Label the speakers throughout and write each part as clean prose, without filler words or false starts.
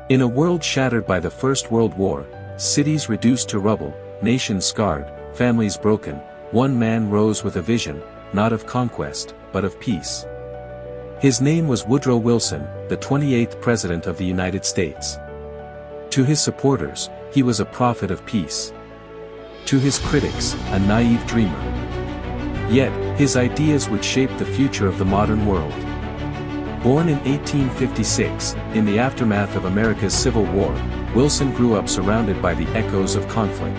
Speaker 1: In a world shattered by the First World War, cities reduced to rubble, nations scarred, families broken, one man rose with a vision, not of conquest, but of peace. His name was Woodrow Wilson, the 28th President of the United States. To his supporters, he was a prophet of peace. To his critics, a naive dreamer. Yet, his ideas would shape the future of the modern world. Born in 1856, in the aftermath of America's Civil War, Wilson grew up surrounded by the echoes of conflict.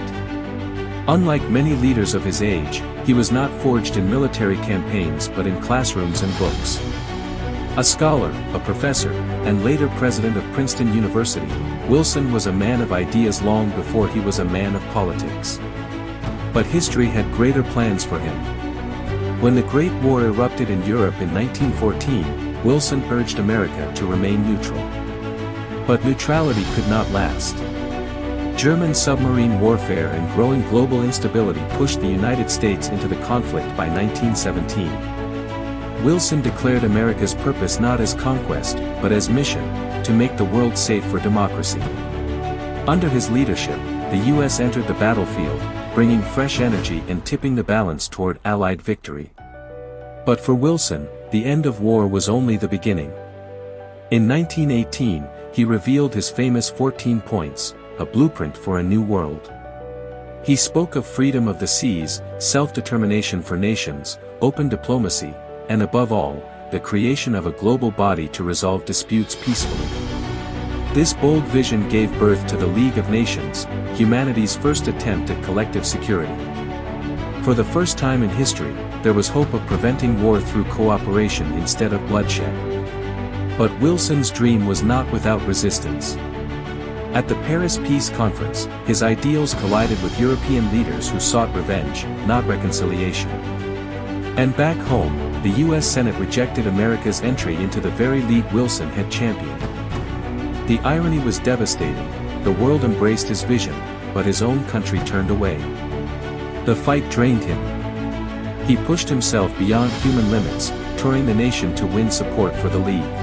Speaker 1: Unlike many leaders of his age, he was not forged in military campaigns but in classrooms and books. A scholar, a professor, and later president of Princeton University, Wilson was a man of ideas long before he was a man of politics. But history had greater plans for him. When the Great War erupted in Europe in 1914, Wilson urged America to remain neutral. But neutrality could not last. German submarine warfare and growing global instability pushed the United States into the conflict by 1917. Wilson declared America's purpose not as conquest, but as mission, to make the world safe for democracy. Under his leadership, the U.S. entered the battlefield, bringing fresh energy and tipping the balance toward Allied victory. But for Wilson, the end of war was only the beginning. In 1918, he revealed his famous 14 points, a blueprint for a new world. He spoke of freedom of the seas, self-determination for nations, open diplomacy, and above all, the creation of a global body to resolve disputes peacefully. This bold vision gave birth to the League of Nations, humanity's first attempt at collective security. For the first time in history, there was hope of preventing war through cooperation instead of bloodshed. But Wilson's dream was not without resistance. At the Paris Peace Conference, his ideals collided with European leaders who sought revenge, not reconciliation. And back home, the U.S. Senate rejected America's entry into the very league Wilson had championed. The irony was devastating. The world embraced his vision, but his own country turned away. The fight drained him. He pushed himself beyond human limits, touring the nation to win support for the League.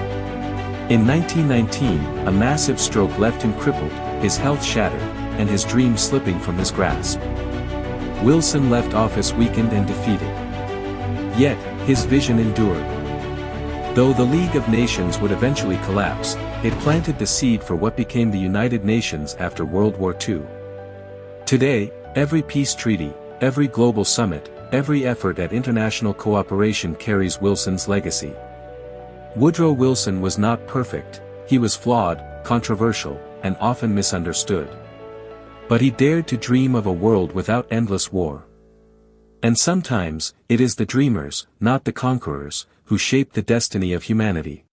Speaker 1: In 1919, a massive stroke left him crippled, his health shattered, and his dreams slipping from his grasp. Wilson left office weakened and defeated. Yet, his vision endured. Though the League of Nations would eventually collapse, it planted the seed for what became the United Nations after World War II. Today, every peace treaty, every global summit, every effort at international cooperation carries Wilson's legacy. Woodrow Wilson was not perfect, he was flawed, controversial, and often misunderstood. But he dared to dream of a world without endless war. And sometimes, it is the dreamers, not the conquerors, who shape the destiny of humanity.